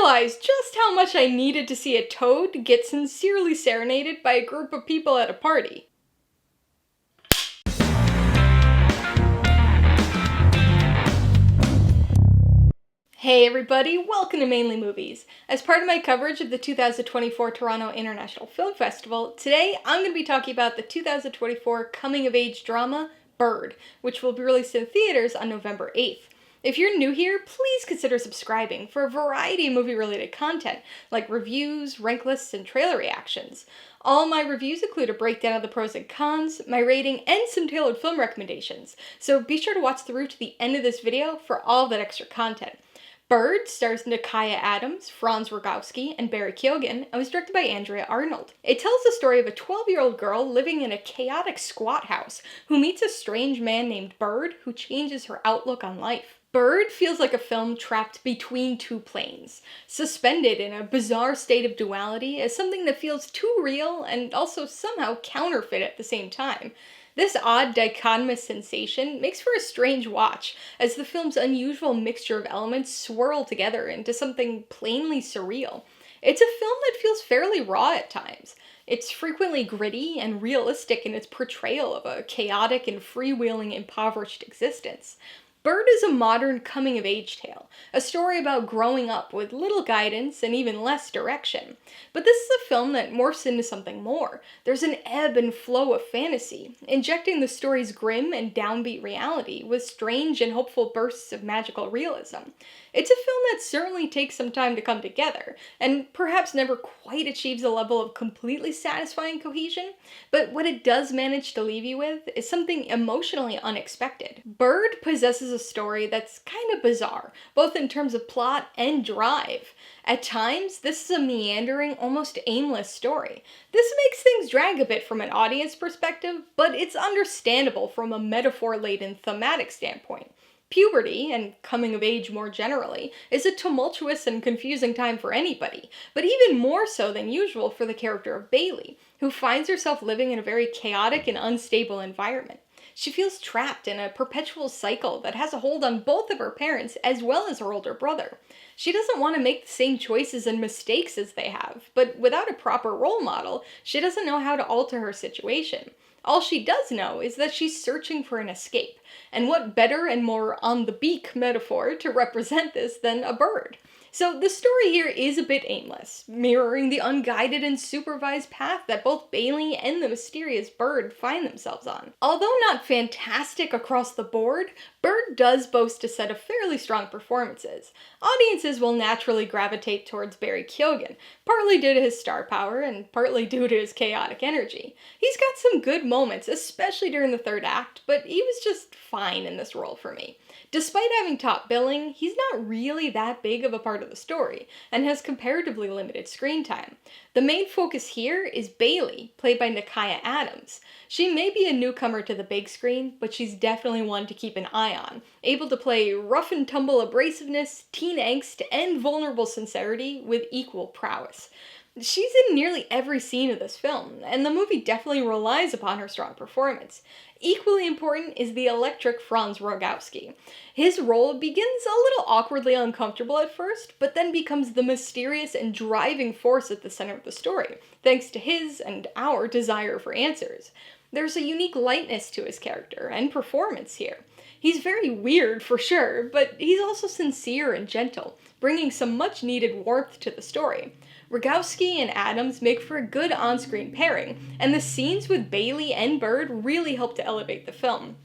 realized just how much I needed to see a toad get sincerely serenaded by a group of people at a party. Hey everybody, welcome to Mainely Movies. As part of my coverage of the 2024 Toronto International Film Festival, today I'm going to be talking about the 2024 coming-of-age drama, Bird, which will be released in theaters on November 8th. If you're new here, please consider subscribing for a variety of movie-related content, like reviews, rank lists, and trailer reactions. All my reviews include a breakdown of the pros and cons, my rating, and some tailored film recommendations, so be sure to watch through to the end of this video for all of that extra content. Bird stars Nykiya, Franz Rogowski, and Keoghan, and was directed by Andrea, Arnold. It tells the story of a 12-year-old girl living in a chaotic squat house who meets a strange man named Bird who changes her outlook on life. Bird feels like a film trapped between two planes, suspended in a bizarre state of duality as something that feels too real and also somehow counterfeit at the same time. This odd dichotomous sensation makes for a strange watch, as the film's unusual mixture of elements swirl together into something plainly surreal. It's a film that feels fairly raw at times. It's frequently gritty and realistic in its portrayal of a chaotic and freewheeling impoverished existence. Bird is a modern coming-of-age tale, a story about growing up with little guidance and even less direction. But this is a film that morphs into something more. There's an ebb and flow of fantasy, injecting the story's grim and downbeat reality with strange and hopeful bursts of magical realism. It's a film that certainly takes some time to come together, and perhaps never quite achieves a level of completely satisfying cohesion, but what it does manage to leave you with is something emotionally unexpected. Bird possesses a story that's kind of bizarre, both in terms of plot and drive. At times, this is a meandering, almost aimless story. This makes things drag a bit from an audience perspective, but it's understandable from a metaphor-laden thematic standpoint. Puberty, and coming of age more generally, is a tumultuous and confusing time for anybody, but even more so than usual for the character of Bailey, who finds herself living in a very chaotic and unstable environment. She feels trapped in a perpetual cycle that has a hold on both of her parents as well as her older brother. She doesn't want to make the same choices and mistakes as they have, but without a proper role model, she doesn't know how to alter her situation. All she does know is that she's searching for an escape, and what better and more on-the-beak metaphor to represent this than a bird? So the story here is a bit aimless, mirroring the unguided and supervised path that both Bailey and the mysterious Bird find themselves on. Although not fantastic across the board, Bird does boast a set of fairly strong performances. Audiences will naturally gravitate towards Keoghan, partly due to his star power and partly due to his chaotic energy. He's got some good moments, especially during the third act, but he was just fine in this role for me. Despite having top billing, he's not really that big of a part of the story, and has comparatively limited screen time. The main focus here is Bailey, played by Nykiya. She may be a newcomer to the big screen, but she's definitely one to keep an eye on, able to play rough and tumble abrasiveness, teen angst, and vulnerable sincerity with equal prowess. She's in nearly every scene of this film, and the movie definitely relies upon her strong performance. Equally important is the electric Franz Rogowski. His role begins a little awkwardly uncomfortable at first, but then becomes the mysterious and driving force at the center of the story, thanks to his and our desire for answers. There's a unique lightness to his character and performance here. He's very weird for sure, but he's also sincere and gentle, bringing some much-needed warmth to the story. Rogowski and Adams make for a good on-screen pairing, and the scenes with Bailey and Bird really help to elevate the film.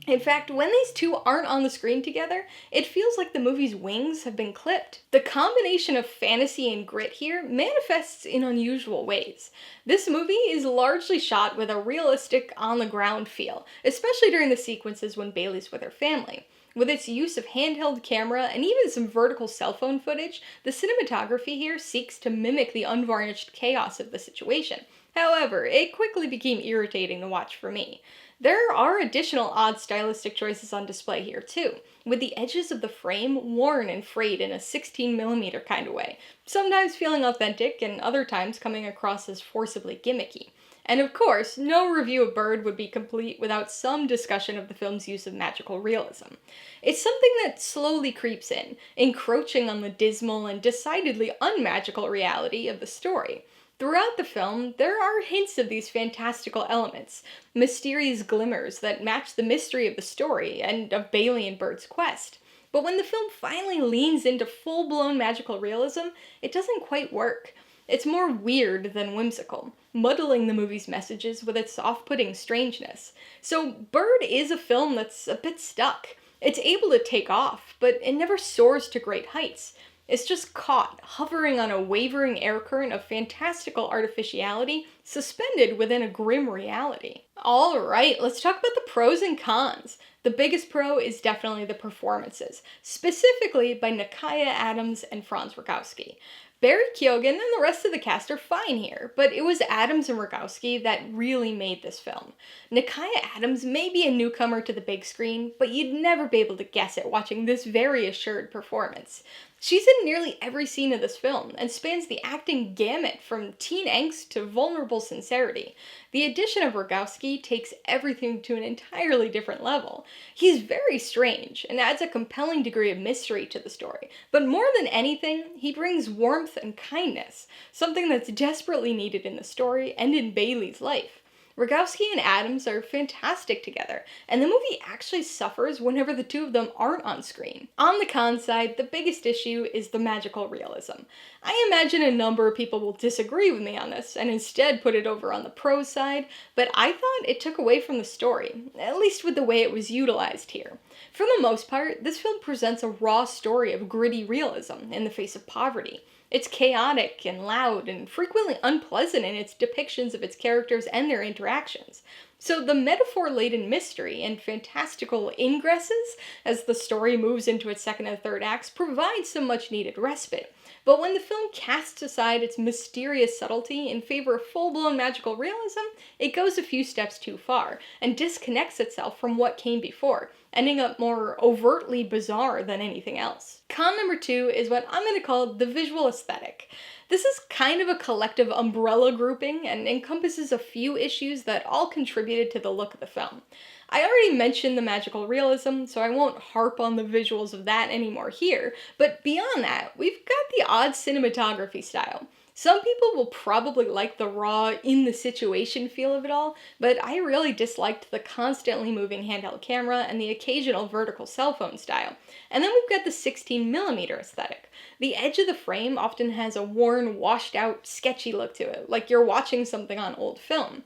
In fact, when these two aren't on the screen together, it feels like the movie's wings have been clipped. The combination of fantasy and grit here manifests in unusual ways. This movie is largely shot with a realistic, on-the-ground feel, especially during the sequences when Bailey's with her family. With its use of handheld camera and even some vertical cell phone footage, the cinematography here seeks to mimic the unvarnished chaos of the situation. However, it quickly became irritating to watch for me. There are additional odd stylistic choices on display here too, with the edges of the frame worn and frayed in a 16mm kind of way, sometimes feeling authentic and other times coming across as forcibly gimmicky. And of course, no review of Bird would be complete without some discussion of the film's use of magical realism. It's something that slowly creeps in, encroaching on the dismal and decidedly unmagical reality of the story. Throughout the film, there are hints of these fantastical elements, mysterious glimmers that match the mystery of the story and of Bailey and Bird's quest. But when the film finally leans into full-blown magical realism, it doesn't quite work. It's more weird than whimsical, muddling the movie's messages with its off-putting strangeness. So Bird is a film that's a bit stuck. It's able to take off, but it never soars to great heights. It's just caught, hovering on a wavering air current of fantastical artificiality, suspended within a grim reality. Alright, let's talk about the pros and cons. The biggest pro is definitely the performances, specifically by Nykiya Adams and Franz Rogowski. Barry Keoghan and the rest of the cast are fine here, but it was Adams and Rogowski that really made this film. Nykiya Adams may be a newcomer to the big screen, but you'd never be able to guess it watching this very assured performance. She's in nearly every scene of this film, and spans the acting gamut from teen angst to vulnerable sincerity. The addition of Rogowski takes everything to an entirely different level. He's very strange, and adds a compelling degree of mystery to the story, but more than anything, he brings warmth and kindness, something that's desperately needed in the story and in Bailey's life. Rogowski and Adams are fantastic together, and the movie actually suffers whenever the two of them aren't on screen. On the con side, the biggest issue is the magical realism. I imagine a number of people will disagree with me on this, and instead put it over on the pros side, but I thought it took away from the story, at least with the way it was utilized here. For the most part, this film presents a raw story of gritty realism in the face of poverty. It's chaotic and loud and frequently unpleasant in its depictions of its characters and their interactions. So the metaphor-laden mystery and fantastical ingresses as the story moves into its second and third acts provide some much-needed respite. But when the film casts aside its mysterious subtlety in favor of full-blown magical realism, it goes a few steps too far and disconnects itself from what came before, ending up more overtly bizarre than anything else. Con number 2 is what I'm going to call the visual aesthetic. This is kind of a collective umbrella grouping and encompasses a few issues that all contributed to the look of the film. I already mentioned the magical realism, so I won't harp on the visuals of that anymore here, but beyond that, we've got the odd cinematography style. Some people will probably like the raw, in-the-situation feel of it all, but I really disliked the constantly moving handheld camera and the occasional vertical cell phone style. And then we've got the 16mm aesthetic. The edge of the frame often has a worn, washed-out, sketchy look to it, like you're watching something on old film.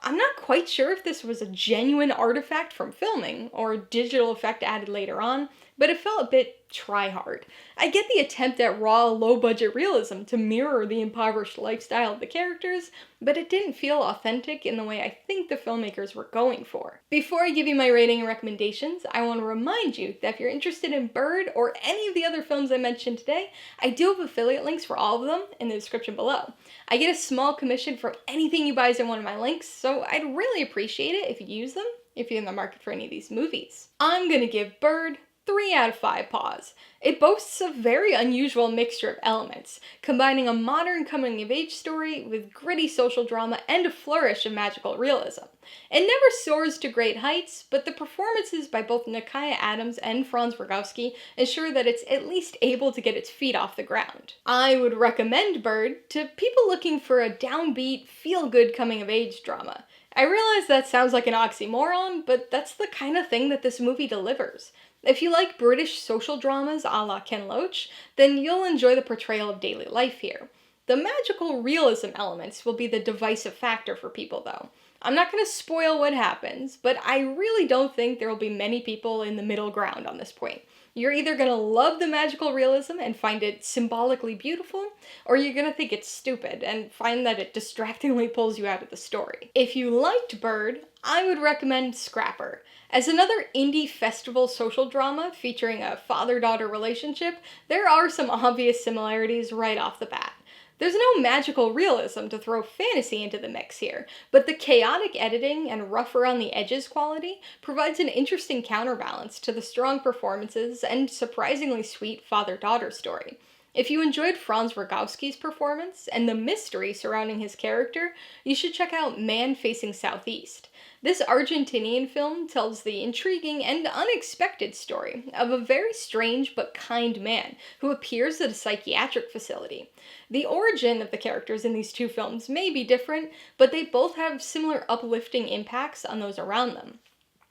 I'm not quite sure if this was a genuine artifact from filming, or a digital effect added later on, but it felt a bit try-hard. I get the attempt at raw, low-budget realism to mirror the impoverished lifestyle of the characters, but it didn't feel authentic in the way I think the filmmakers were going for. Before I give you my rating and recommendations, I want to remind you that if you're interested in Bird or any of the other films I mentioned today, I do have affiliate links for all of them in the description below. I get a small commission from anything you buy in one of my links, so I'd really appreciate it if you use them if you're in the market for any of these movies. I'm gonna give Bird 3 out of 5 paws. It boasts a very unusual mixture of elements, combining a modern coming-of-age story with gritty social drama and a flourish of magical realism. It never soars to great heights, but the performances by both Nykiya Adams and Franz Rogowski ensure that it's at least able to get its feet off the ground. I would recommend Bird to people looking for a downbeat, feel-good coming-of-age drama. I realize that sounds like an oxymoron, but that's the kind of thing that this movie delivers. If you like British social dramas a la Ken Loach, then you'll enjoy the portrayal of daily life here. The magical realism elements will be the divisive factor for people though. I'm not going to spoil what happens, but I really don't think there will be many people in the middle ground on this point. You're either going to love the magical realism and find it symbolically beautiful, or you're going to think it's stupid and find that it distractingly pulls you out of the story. If you liked Bird, I would recommend Scrapper. As another indie festival social drama featuring a father-daughter relationship, there are some obvious similarities right off the bat. There's no magical realism to throw fantasy into the mix here, but the chaotic editing and rough around the edges quality provides an interesting counterbalance to the strong performances and surprisingly sweet father-daughter story. If you enjoyed Franz Rogowski's performance and the mystery surrounding his character, you should check out Man Facing Southeast. This Argentinian film tells the intriguing and unexpected story of a very strange but kind man who appears at a psychiatric facility. The origin of the characters in these two films may be different, but they both have similar uplifting impacts on those around them.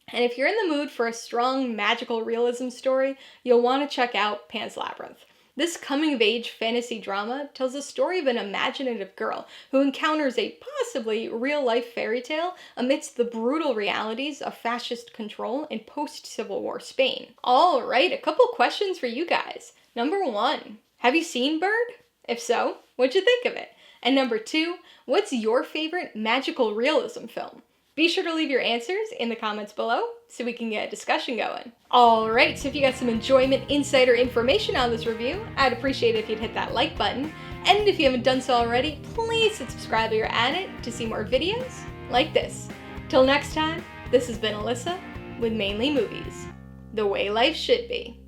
And if you're in the mood for a strong magical realism story, you'll want to check out Pan's Labyrinth. This coming-of-age fantasy drama tells the story of an imaginative girl who encounters a possibly real-life fairy tale amidst the brutal realities of fascist control in post-Civil War Spain. Alright, a couple questions for you guys. Number 1, have you seen Bird? If so, what'd you think of it? And number 2, what's your favorite magical realism film? Be sure to leave your answers in the comments below so we can get a discussion going. Alright, so if you got some enjoyment, insight, or information on this review, I'd appreciate it if you'd hit that like button. And if you haven't done so already, please hit subscribe while you're at it to see more videos like this. Till next time, this has been Alyssa with Mainly Movies, the way life should be.